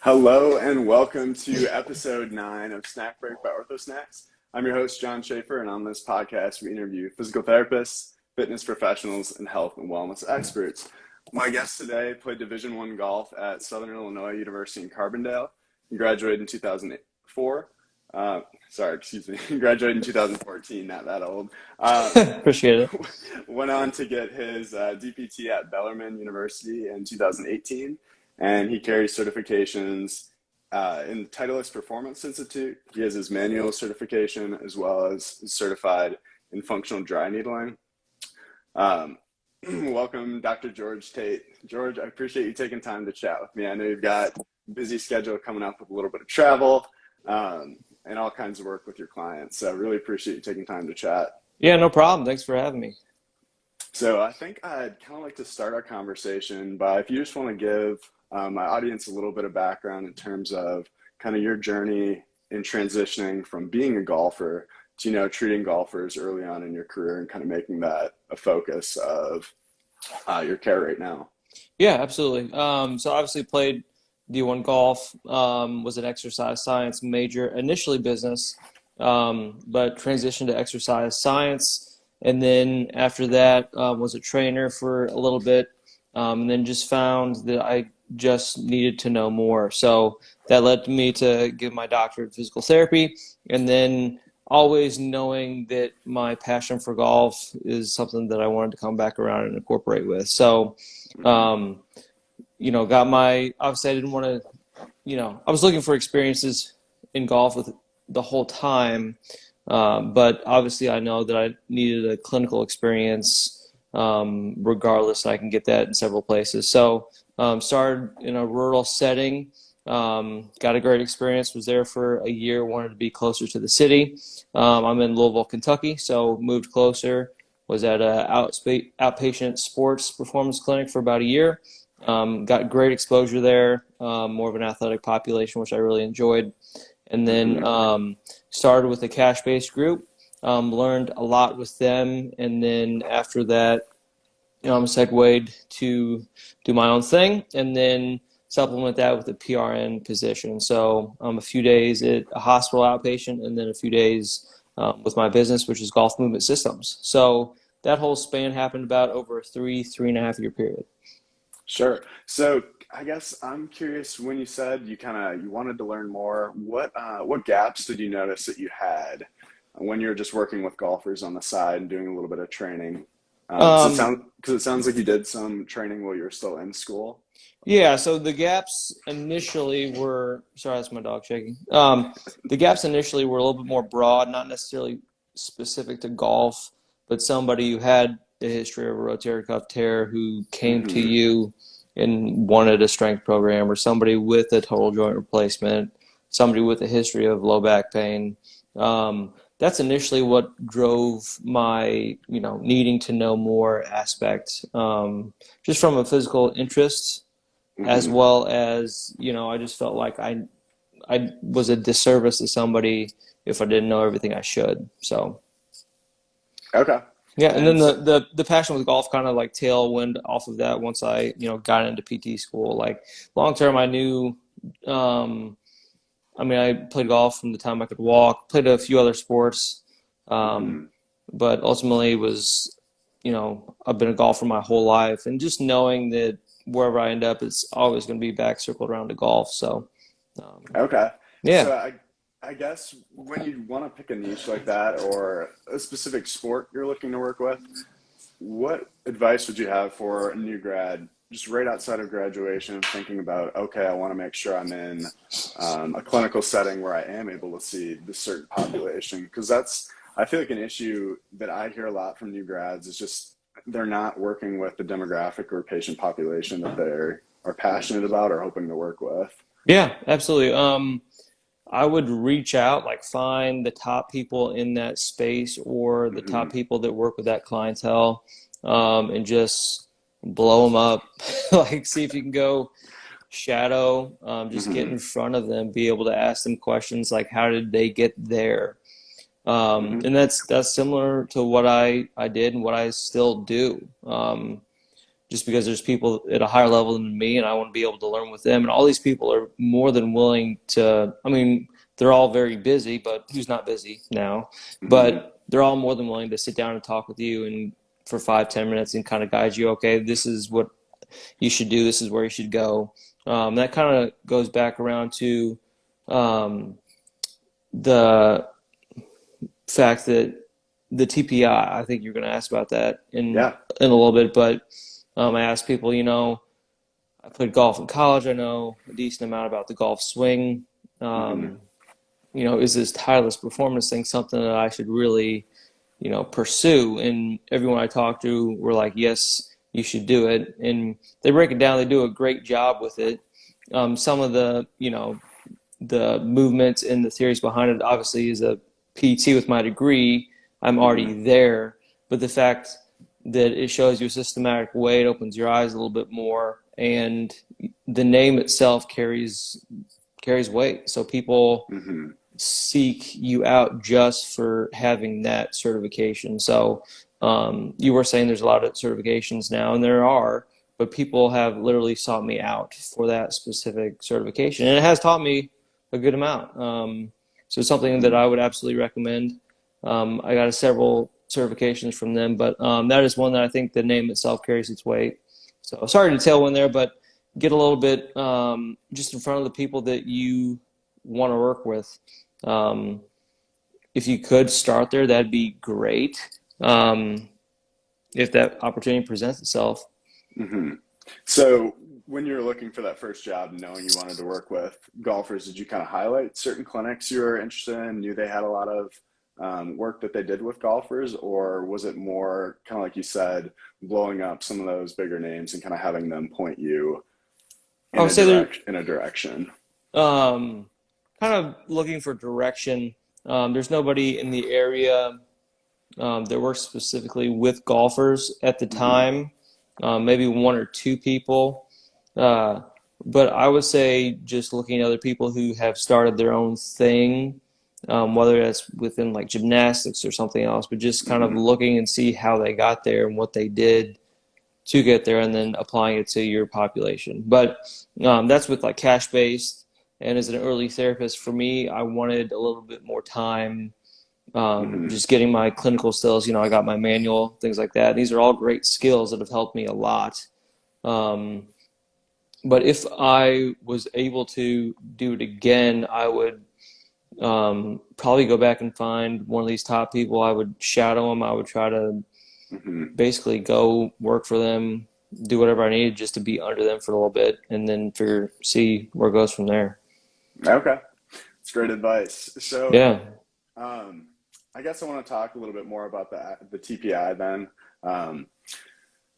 Hello and welcome to episode 9 of SnackBreak by OrthoSnacks. I'm your host, John Schaefer, and on this podcast, we interview physical therapists, fitness professionals, and health and wellness experts. My guest today played Division I golf at Southern Illinois University in Carbondale. He graduated in 2004. Graduated in 2014, not that old. Appreciate it. Went on to get his DPT at Bellarmine University in 2018. And he carries certifications in the Titleist Performance Institute. He has his manual certification as well as certified in functional dry needling. Welcome, Dr. George Tate. George, I appreciate you taking time to chat with me. I know you've got a busy schedule coming up with a little bit of travel and all kinds of work with your clients. So I really appreciate you taking time to chat. Yeah, no problem. Thanks for having me. So I think I'd kind of like to start our conversation by, if you just want to give my audience a little bit of background in terms of kind of your journey in transitioning from being a golfer to, treating golfers early on in your career and kind of making that a focus of your care right now. Yeah, absolutely. So obviously played D1 golf, was an exercise science major, initially business, but transitioned to exercise science. And then after that, was a trainer for a little bit, and then just found that I just needed to know more. So that led me to give my doctorate in physical therapy, and then always knowing that my passion for golf is something that I wanted to come back around and incorporate with. So, obviously I didn't want to, I was looking for experiences in golf with the whole time. But obviously I know that I needed a clinical experience, regardless. I can get that in several places. So, started in a rural setting, got a great experience, was there for a year, wanted to be closer to the city. I'm in Louisville, Kentucky, so moved closer, was at a outpatient sports performance clinic for about a year. Got great exposure there, more of an athletic population, which I really enjoyed. And then started with a cash-based group, learned a lot with them, and then after that, segued to do my own thing, and then supplement that with a PRN position. So a few days at a hospital outpatient, and then a few days with my business, which is Golf Movement Systems. So that whole span happened about over a 3.5 year period. Sure. So I guess I'm curious, when you said you wanted to learn more, what gaps did you notice that you had when you were just working with golfers on the side and doing a little bit of training? Because it sounds like you did some training while you were still in school. Yeah, so the gaps initially were, sorry, that's my dog shaking. The gaps initially were a little bit more broad, not necessarily specific to golf, but somebody who had a history of a rotator cuff tear who came to you and wanted a strength program, or somebody with a total joint replacement, somebody with a history of low back pain. That's initially what drove my, needing to know more aspect, just from a physical interest, as well as, I just felt like I was a disservice to somebody if I didn't know everything I should. So. Okay. Yeah, and then the passion with golf kind of like tailwind off of that once I, got into PT school. Like long term, I knew, I played golf from the time I could walk, played a few other sports, but ultimately was, I've been a golfer my whole life, and just knowing that wherever I end up, it's always going to be back circled around to golf. So, okay. Yeah. So I guess when you want to pick a niche like that or a specific sport you're looking to work with, what advice would you have for a new grad just right outside of graduation, thinking about, okay, I want to make sure I'm in a clinical setting where I am able to see this certain population? Because I feel like an issue that I hear a lot from new grads is just they're not working with the demographic or patient population that they are passionate about or hoping to work with. Yeah, absolutely. I would reach out, like find the top people in that space or the top people that work with that clientele, and just blow them up. Like see if you can go shadow, just get in front of them, be able to ask them questions like, how did they get there? And that's similar to what I did and what I still do. just because there's people at a higher level than me, and I want to be able to learn with them. And all these people are more than willing to. I mean, they're all very busy, but who's not busy now? Hmm. But they're all more than willing to sit down and talk with you and for 5-10 minutes and kind of guide you. Okay, this is what you should do. This is where you should go. That kind of goes back around to um, the fact that the TPI. I think you're going to ask about that Yeah. in a little bit, but I asked people. I played golf in college. I know a decent amount about the golf swing. Hmm. Um, is this Titleist performance thing something that I should really, pursue? And everyone I talked to were like, yes, you should do it. And they break it down. They do a great job with it. Some of the movements and the theories behind it, obviously, as a PT with my degree, I'm Hmm. already there. But the fact that it shows you a systematic way, it opens your eyes a little bit more, and the name itself carries weight. So people Hmm. seek you out just for having that certification. So you were saying there's a lot of certifications now, and there are, but people have literally sought me out for that specific certification, and it has taught me a good amount. So it's something that Hmm. I would absolutely recommend. I got several certifications from them, but that is one that I think the name itself carries its weight. So sorry to tailwind there, but get a little bit just in front of the people that you want to work with. Um, if you could start there, that'd be great. If that opportunity presents itself. Hmm. So when you were looking for that first job, knowing you wanted to work with golfers, did you kind of highlight certain clinics you were interested in, knew they had a lot of work that they did with golfers, or was it more kind of like you said, blowing up some of those bigger names and kind of having them point you I in would say they're in a direction? um, kind of looking for direction. There's nobody in the area that works specifically with golfers at the Hmm. time. Maybe one or two people. Uh, but I would say just looking at other people who have started their own thing, whether that's within like gymnastics or something else, but just kind of Hmm. looking and see how they got there and what they did to get there, and then applying it to your population. But that's with like cash based. And as an early therapist, for me, I wanted a little bit more time Hmm. just getting my clinical skills. I got my manual, things like that. These are all great skills that have helped me a lot. Um, but if I was able to do it again, I would probably go back and find one of these top people. I would shadow them. I would try to Hmm. basically go work for them, do whatever I needed just to be under them for a little bit, and then see where it goes from there. Okay, it's great advice. So Yeah. um, I guess I want to talk a little bit more about the TPI then. Um,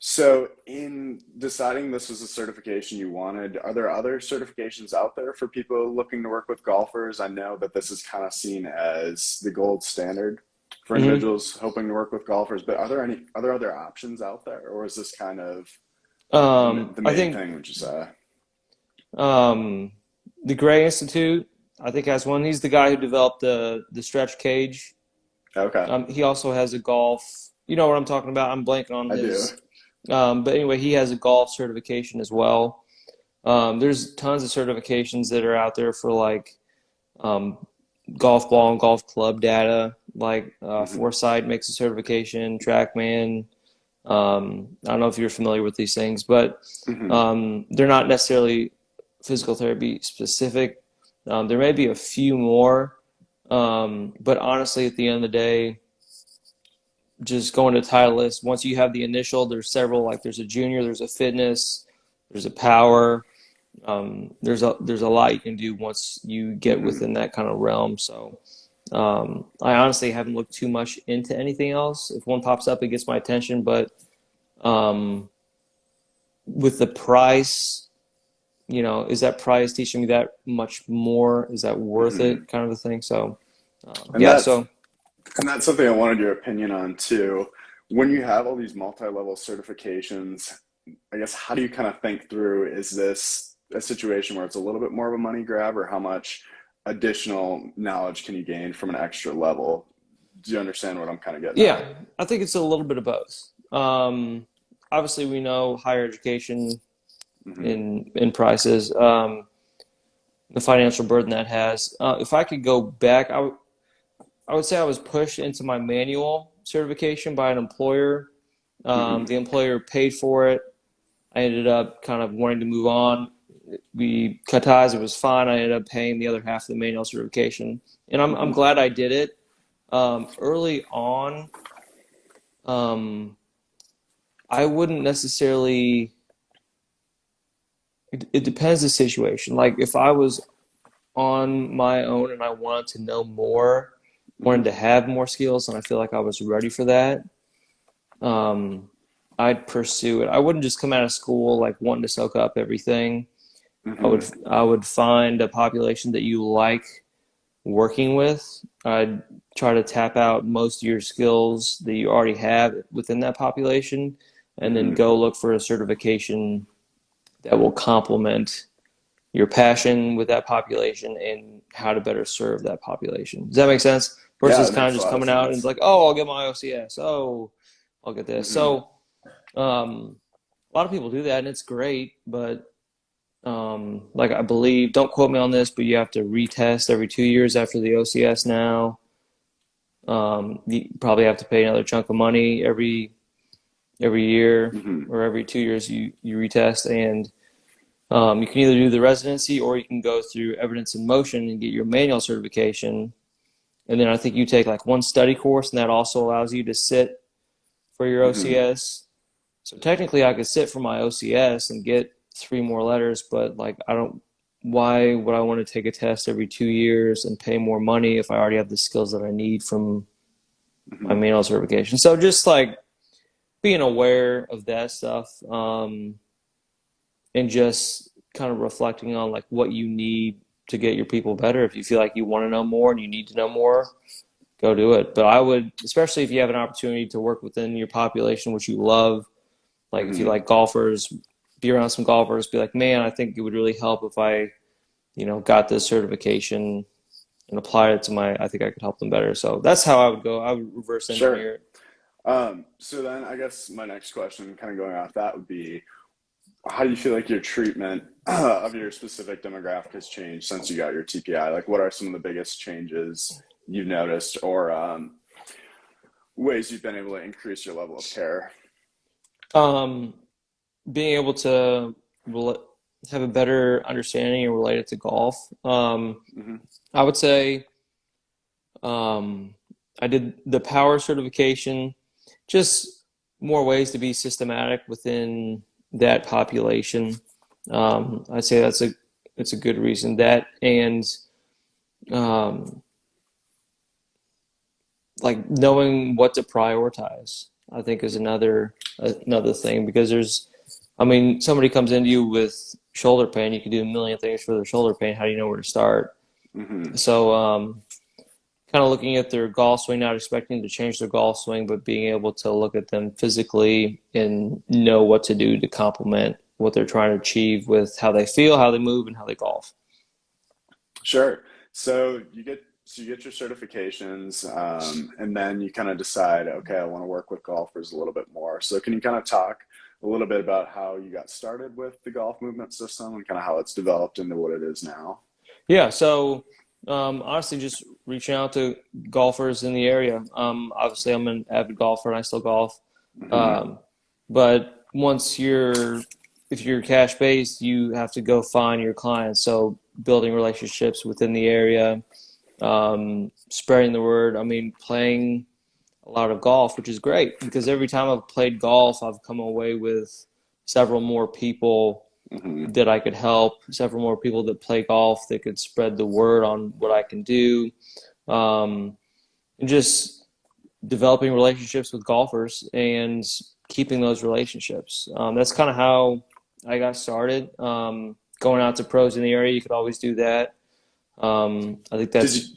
So, in deciding this was a certification you wanted, are there other certifications out there for people looking to work with golfers? I know that this is kind of seen as the gold standard for hmm individuals hoping to work with golfers, but are there other options out there, or is this kind of the I main think thing? Would you say? um, the Gray Institute, I think, has one. He's the guy who developed the stretch cage. Okay, He also has a golf. You know what I'm talking about? I'm blanking on I do. his. But anyway, he has a golf certification as well. There's tons of certifications that are out there for like um, golf ball and golf club data. Like Hmm. Foresight makes a certification, TrackMan. I don't know if you're familiar with these things, but Hmm. they're not necessarily physical therapy specific. There may be a few more, but honestly, at the end of the day, just going to Titleist. Once you have the initial, there's several. Like there's a junior, there's a fitness, there's a power. There's a lot you can do once you get Hmm. within that kind of realm. So I honestly haven't looked too much into anything else. If one pops up, it gets my attention. But um, with the price, is that price teaching me that much more? Is that worth Hmm. it? Kind of a thing. So And yeah. that's So And that's something I wanted your opinion on too. When you have all these multi-level certifications, I guess how do you kind of think through, is this a situation where it's a little bit more of a money grab, or how much additional knowledge can you gain from an extra level? Do you understand what I'm kind of getting at? yeah, I think it's a little bit of both. obviously we know higher education Hmm. in prices, the financial burden that has. If I could go back, I would say I was pushed into my manual certification by an employer. Hmm. The employer paid for it. I ended up kind of wanting to move on. We cut ties. It was fine. I ended up paying the other half of the manual certification, and I'm Hmm. glad I did it. Early on, um, I wouldn't necessarily. It depends the situation. Like if I was on my own and I wanted to know more, wanted Hmm. to have more skills, and I feel like I was ready for that, um, I'd pursue it. I wouldn't just come out of school like wanting to soak up everything. Hmm. I would find a population that you like working with. I'd try to tap out most of your skills that you already have within that population, and then Hmm. go look for a certification that will complement your passion with that population and how to better serve that population. Does that make sense? Yeah, Versus it kind of makes a just lot of coming out and it's sense. like, oh, I'll get my OCS. Oh, I'll get this. Hmm. So a lot of people do that and it's great, but like I believe, don't quote me on this, but you have to retest every 2 years after the OCS now. You probably have to pay another chunk of money every year Hmm. or every 2 years you retest, and you can either do the residency or you can go through evidence in motion and get your manual certification. And then I think you take like one study course, and that also allows you to sit for your Hmm. OCS. So technically, I could sit for my OCS and get 3 more letters, but like I don't. Why would I want to take a test every 2 years and pay more money if I already have the skills that I need from my Hmm. manual certification? So just like being aware of that stuff, and just kind of reflecting on like what you need to get your people better. If you feel like you want to know more and you need to know more, go do it. But I would, especially if you have an opportunity to work within your population, which you love, like if you Hmm. like golfers, be around some golfers, be like, man, I think it would really help if I, got this certification and applied it to I think I could help them better. So that's how I would go. I would reverse Sure. engineer it. So then I guess my next question, kind of going off that, would be how do you feel like your treatment of your specific demographic has changed since you got your TPI? Like, what are some of the biggest changes you've noticed, or ways you've been able to increase your level of care? Um, Being able to have a better understanding and relate it to golf. Hmm. I would say um, I did the power certification, just more ways to be systematic within that population. I'd say that's a good reason. That and um, like knowing what to prioritize, I think is another thing because I mean, somebody comes into you with shoulder pain, you can do a million things for their shoulder pain. How do you know where to start? Hmm. So, kind of looking at their golf swing, not expecting to change their golf swing, but being able to look at them physically and know what to do to complement what they're trying to achieve with how they feel, how they move, and how they golf. Sure. So you get your certifications, and then you kind of decide, okay, I want to work with golfers a little bit more. So can you kind of talk a little bit about how you got started with the golf movement system and kind of how it's developed into what it is now? Yeah, so honestly, just reaching out to golfers in the area. Obviously, I'm an avid golfer and I still golf. Hmm. Um, but if you're cash based, you have to go find your clients. So building relationships within the area, spreading the word. I mean, playing a lot of golf, which is great because every time I've played golf, I've come away with several more people Hmm. that I could help, several more people that play golf that could spread the word on what I can do, um, and just developing relationships with golfers and keeping those relationships. That's kind of how I got started. Going out to pros in the area, you could always do that. I think Did you that's.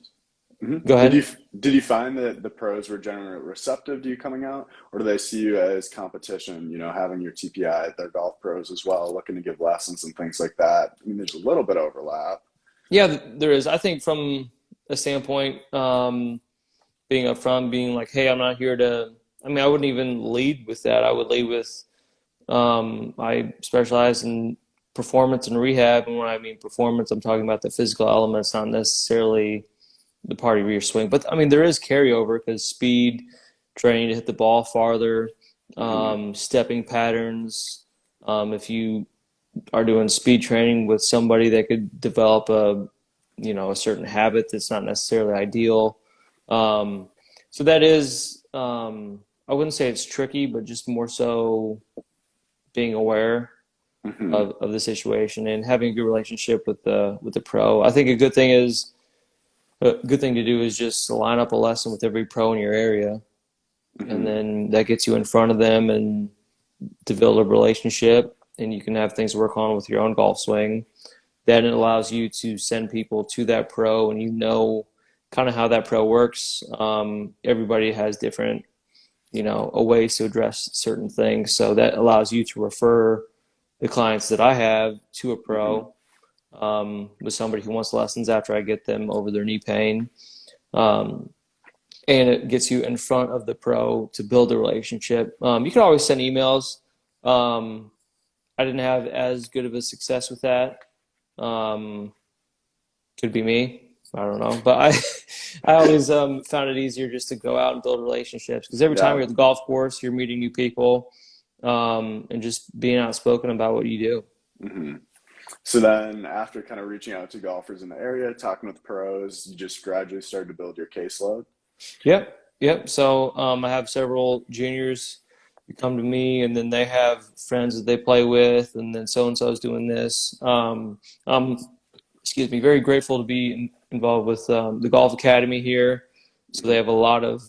Mhm. Go ahead. Did you find that the pros were generally receptive to you coming out, or do they see you as competition? Having your TPI, they're golf pros as well, looking to give lessons and things like that. I mean, there's a little bit of overlap. Yeah, there is. I think from a standpoint, being upfront, being like, "Hey, I'm not here to." I mean, I wouldn't even lead with that. I would lead with I specialize in performance and rehab, and when I mean performance, I'm talking about the physical elements, not necessarily the part of your swing. But I mean, there is carryover because speed, training to hit the ball farther, Hmm. stepping patterns. If you are doing speed training with somebody that could develop a certain habit that's not necessarily ideal. Um, so that is, I wouldn't say it's tricky, but just more so being aware Hmm. of the situation and having a good relationship with the pro. I think a good thing to do is just line up a lesson with every pro in your area, and Hmm. then that gets you in front of them and to build a relationship, and you can have things to work on with your own golf swing. Then it allows you to send people to that pro, and you know kind of how that pro works. Everybody has different, ways to address certain things, so that allows you to refer the clients that I have to a Hmm. pro with somebody who wants lessons after I get them over their knee pain. Um, and it gets you in front of the pro to build a relationship. You can always send emails. Um, I didn't have as good of a success with that. Um, could be me. I don't know, but I always found it easier just to go out and build relationships because every time Yeah. you're at the golf course, you're meeting new people, and just being outspoken about what you do. Hmm. So then, after kind of reaching out to golfers in the area, talking with pros, you just gradually started to build your caseload. Yep, yep. So I have several juniors who come to me, and then they have friends that they play with, and then so and so is doing this. I'm, excuse me, very grateful to be involved with the golf academy here. So they Hmm. have a lot of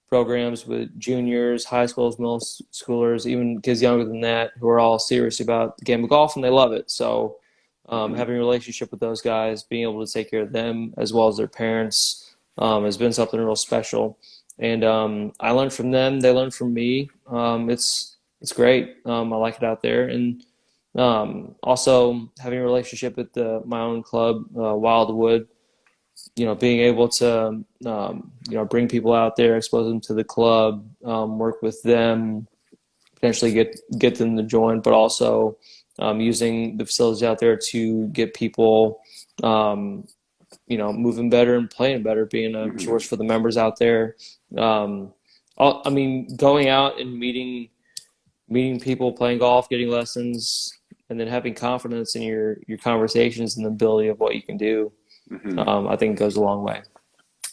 programs with juniors, high schools, middle schoolers, even kids younger than that who are all serious about the game of golf and they love it. So Hmm. having a relationship with those guys, being able to take care of them as well as their parents has been something real special. And I learned from them; they learned from me. It's great. I like it out there, and also having a relationship with my own club, Wildwood, being able to, bring people out there, expose them to the club, work with them, potentially get them to join, but also using the facilities out there to get people, um, moving better and playing better, being a Hmm. resource for the members out there. Um, I mean, going out and meeting people, playing golf, getting lessons, and then having confidence in your conversations and the ability of what you can do. Hmm. I think goes a long way.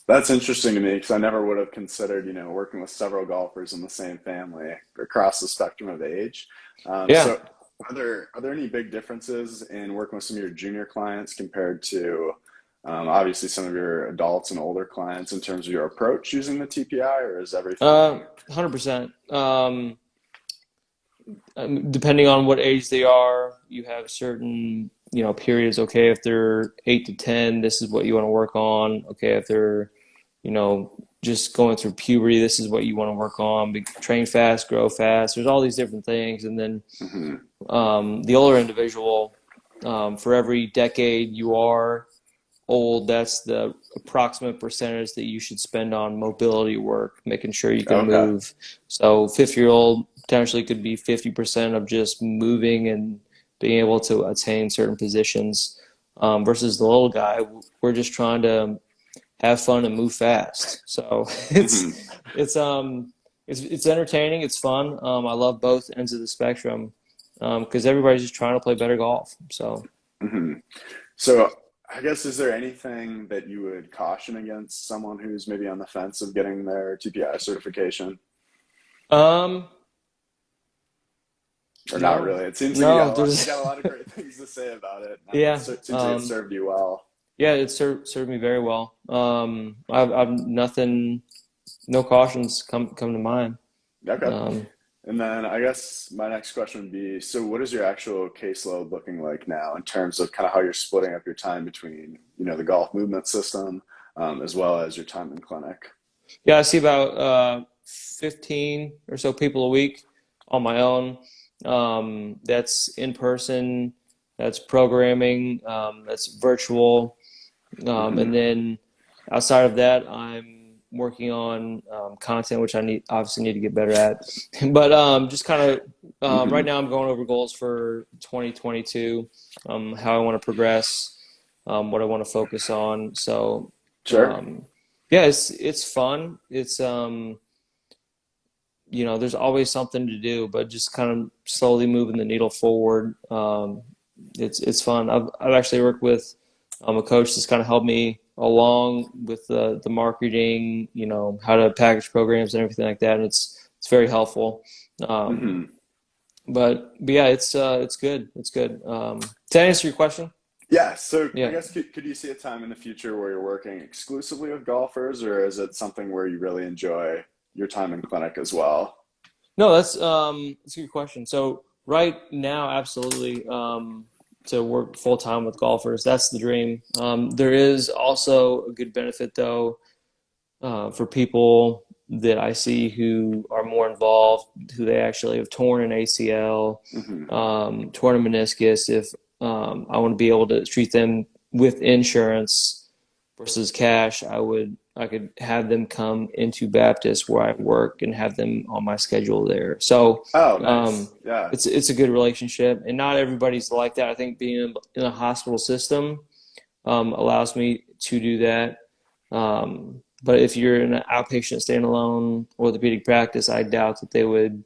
That's interesting to me because I never would have considered, working with several golfers in the same family across the spectrum of age. Yeah. So, are there any big differences in working with some of your junior clients compared to obviously some of your adults and older clients in terms of your approach using the TPI, or is everything? 100%. Depending on what age they are, you have certain, periods. Okay, if they're 8 to 10, this is what you want to work on. Okay, if they're, just going through puberty, this is what you want to work on. Train fast, grow fast. There's all these different things, and then Hmm. the older individual, for every decade you are old, that's the approximate percentage that you should spend on mobility work, making sure you can Okay. move. So 50-year-old potentially could be 50% of just moving and being able to attain certain positions versus the little guy. We're just trying to have fun and move fast. So Hmm. it's entertaining. It's fun. I love both ends of the spectrum because everybody's just trying to play better golf. So. Hmm. So, I guess, is there anything that you would caution against someone who's maybe on the fence of getting their TPI certification? Um, Or not no, really? It seems like no, you there's, got a lot of great things to say about it. yeah, Seems like it served you well. yeah, it served me very well. I've nothing, no cautions come to mind. Okay. Um, And then I guess my next question would be, so what is your actual caseload looking like now in terms of kind of how you're splitting up your time between, the golf movement system, as well as your time in clinic? yeah, I see about 15 or so people a week on my own. That's in person, that's programming, that's virtual. Hmm. And then outside of that, I'm working on content, which I obviously need to get better at. But just kind of right Hmm. now, I'm going over goals for 2022, how I want to progress, what I want to focus on. So Sure. um, yeah, it's fun. It's there's always something to do, but just kind of slowly moving the needle forward. It's fun. I've actually worked with a coach that's kind of helped me along with the marketing, how to package programs and everything like that, and it's very helpful. Um, Hmm. but yeah, it's good. It's good. To answer your question, Yeah. So I yeah. guess could you see a time in the future where you're working exclusively with golfers, or is it something where you really enjoy your time in clinic as well? No, that's a good question. So right now, absolutely, to work full time with golfers, that's the dream. There is also a good benefit though, for people that I see who are more involved, who they actually have torn an ACL, Hmm. torn a meniscus. If I want to be able to treat them with insurance versus cash, I could have them come into Baptist where I work and have them on my schedule there. So Oh, um, nice. Yeah. it's a good relationship, and not everybody's like that. I think being in a hospital system allows me to do that. But if you're in an outpatient standalone orthopedic practice, I doubt that they would.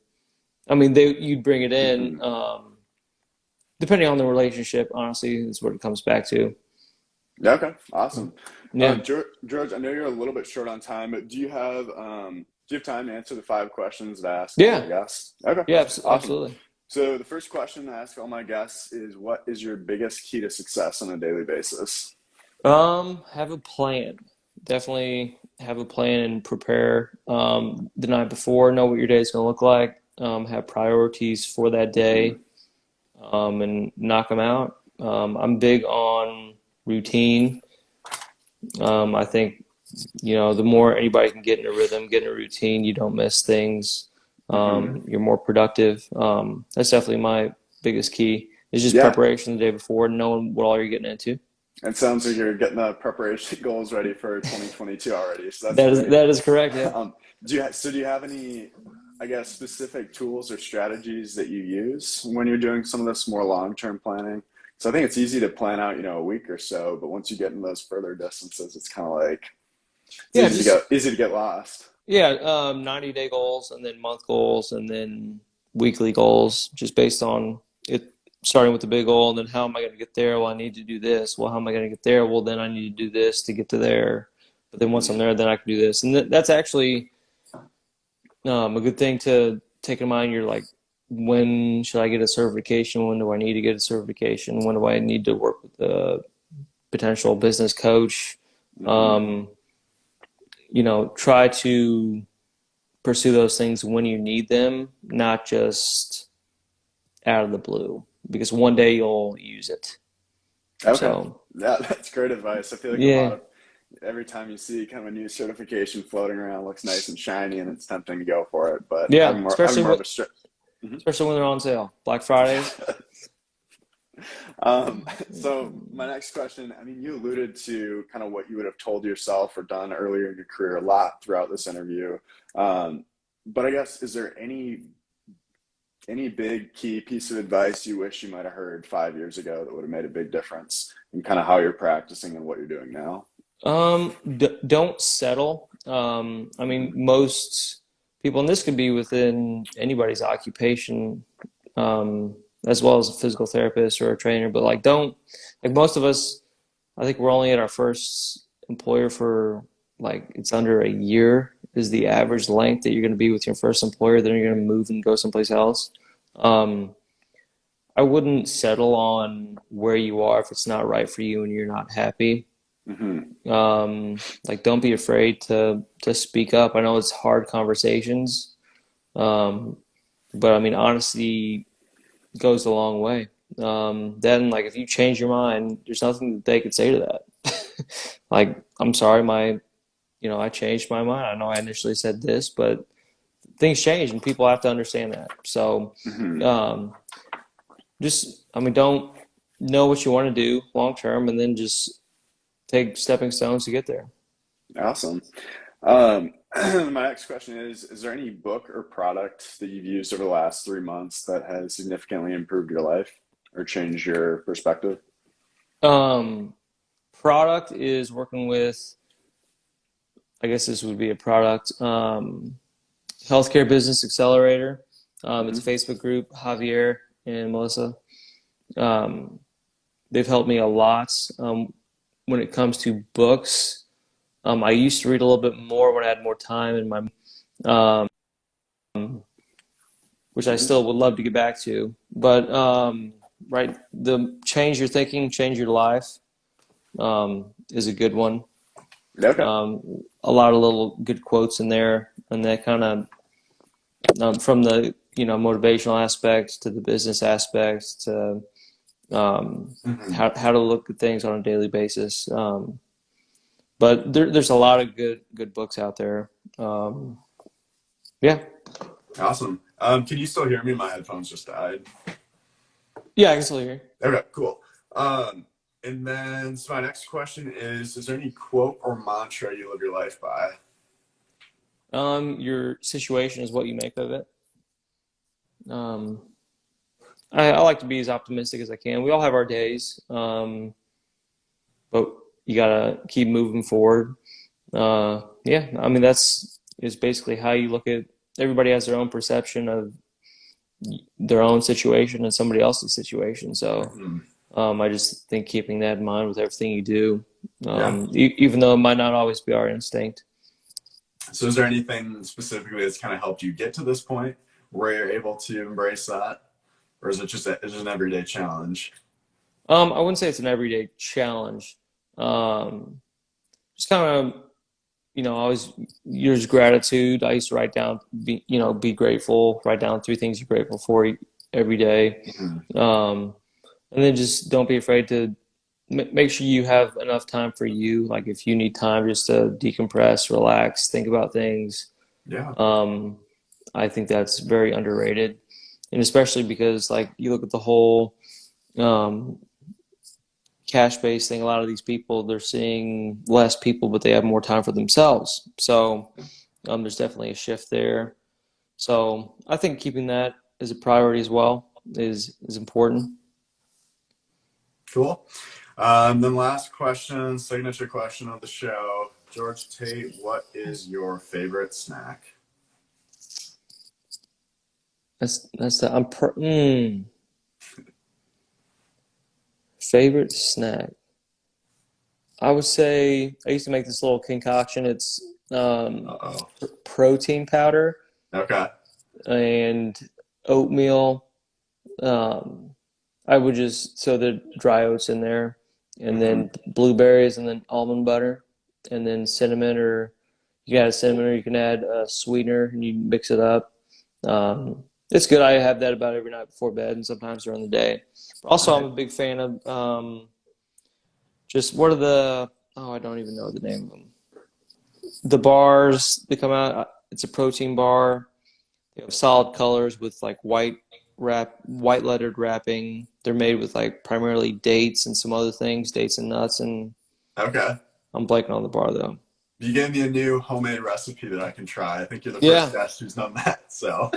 I mean, you'd bring it in, Hmm. depending on the relationship. Honestly, is what it comes back to. Yeah, okay, awesome. Yeah, George, I know you're a little bit short on time, but do you have time to answer the five questions that I asked all my yeah, guests? Okay, yeah, awesome. absolutely. So the first question I ask all my guests is, what is your biggest key to success on a daily basis? Have a plan. Definitely have a plan and prepare the night before. Know what your day is going to look like. Have priorities for that Hmm. day, and knock them out. I'm big on routine. I think the more anybody can get in a rhythm, get in a routine, you don't miss things. Hmm. You're more productive. That's definitely my biggest key. Is just Yeah, preparation the day before, knowing what all you're getting into. it sounds like you're getting the preparation goals ready for 2022 already, so that's That is great. that is correct. Yeah. Um, do you have any, I guess, specific tools or strategies that you use when you're doing some of this more long-term planning? So I think it's easy to plan out, a week or so, but once you get in those further distances, it's kind of like it's Yeah, just easy to get lost. yeah, 90-day goals and then month goals and then weekly goals, just based on it starting with the big goal and then how am I going to get there? Well, I need to do this. Well, how am I going to get there? Well, then I need to do this to get to there. But then once I'm Hmm. there, then I can do this. And that's actually a good thing to take in mind. You're like, when should I get a certification? When do I need to get a certification? When do I need to work with a potential business coach? Hmm. Um, try to pursue those things when you need them, not just out of the blue, because one day you'll use it. Okay. So, Yeah, that's great advice. I feel like yeah, every time you see kind of a new certification floating around, looks nice and shiny, and it's tempting to go for it. But yeah, having more of a strict. especially when they're on sale, Black Fridays. So my next question, I mean, you alluded to kind of what you would have told yourself or done earlier in your career a lot throughout this interview. Um, but I guess, is there any big key piece of advice you wish you might have heard 5 years ago that would have made a big difference in kind of how you're practicing and what you're doing now? Don't settle. I mean, Hmm. most people, and this could be within anybody's occupation, um, as well as a physical therapist or a trainer, but like, don't, like most of us, I think we're only at our first employer for like it's under a year is the average length that you're going to be with your first employer. Then you're going to move and go someplace else. Um, I wouldn't settle on where you are if it's not right for you and you're not happy. Hmm. Like don't be afraid to speak up. I know it's hard conversations, um, but I mean honesty goes a long way. Then like if you change your mind, there's nothing that they could say to that. Like, I'm sorry, I changed my mind. I know I initially said this, but things change and people have to understand that. So, Hmm. um, I mean, don't know what you want to do long term and then just take stepping stones to get there. Awesome. My next question is there any book or product that you've used over the last 3 months that has significantly improved your life or changed your perspective? Um, Product is working with, I guess this would be a product, Healthcare Business Accelerator. It's a Hmm. Facebook group, Javier and Melissa. Um, they've helped me a lot when it comes to books. I used to read a little bit more when I had more time in my, um, which I still would love to get back to. But right, the change your thinking, change your life is a good one. Okay. A lot of little good quotes in there, and that kind of from the motivational aspects to the business aspects to Hmm. how to look at things on a daily basis. But there's a lot of good books out there. Um, yeah, Awesome. Can you still hear me? My headphones just died. yeah, I can still hear. Okay, cool. Um, and then, so my next question is there any quote or mantra you live your life by? Your situation is what you make of it. Um, I like to be as optimistic as I can. We all have our days, but you gotta keep moving forward. Yeah, I mean that's is basically how you look at. Everybody has their own perception of their own situation and somebody else's situation. So Hmm. I just think keeping that in mind with everything you do, Yeah. even though it might not always be our instinct. So is there anything specifically that's kind of helped you get to this point where you're able to embrace that? Or is it just an everyday challenge? I wouldn't say it's an everyday challenge. Um, just kind of, always use gratitude. I used to write down, be grateful, write down three things you're grateful for every day. Hmm. Um, and then just don't be afraid to make sure you have enough time for you. Like if you need time just to decompress, relax, think about things. Yeah. Um, I think that's very underrated. And especially because like you look at the whole um, cash based thing, a lot of these people, they're seeing less people, but they have more time for themselves. So there's definitely a shift there. So I think keeping that as a priority as well is important. Cool. Then last question, signature question of the show. George Tate, what is your favorite snack? That's the favorite snack. I would say I used to make this little concoction. It's Uh-oh. protein powder Okay. and oatmeal. Um, I would just so the dry oats in there, and Hmm. then blueberries, and then almond butter, and then cinnamon, or you can add cinnamon, or you can add a sweetener, and you mix it up. It's good. I have that about every night before bed, and sometimes during the day. Also, I'm a big fan of just what are the I don't even know the name of them. The bars that come out. It's a protein bar. They have solid colors with like white lettered wrapping. They're made with like primarily dates and some other things, dates and nuts. And Okay. I'm blanking on the bar though. You gave me a new homemade recipe that I can try. I think you're the first Yeah, guest who's done that. So,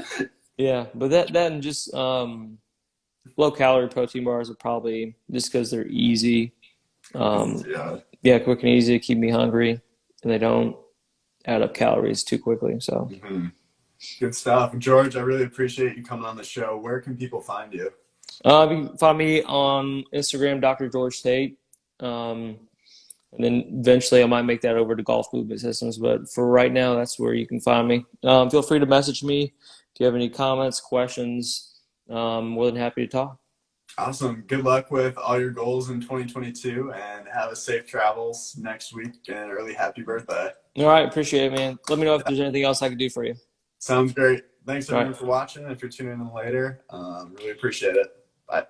yeah, but that and just low calorie protein bars are probably just because they're easy. Um, yeah. yeah, quick and easy to keep me hungry, and they don't add up calories too quickly. So. Hmm. Good stuff. George, I really appreciate you coming on the show. Where can people find you? You can find me on Instagram, Dr. George Tate. Um, and then eventually I might make that over to Golf Movement Systems. But for right now, that's where you can find me. Feel free to message me if you have any comments, questions. More than happy to talk. Awesome. Good luck with all your goals in 2022 and have a safe travels next week and early happy birthday. All right, appreciate it, man. Let me know if Yeah, there's anything else I can do for you. sounds great. Thanks All everyone right. for watching. If you're tuning in later, really appreciate it. Bye.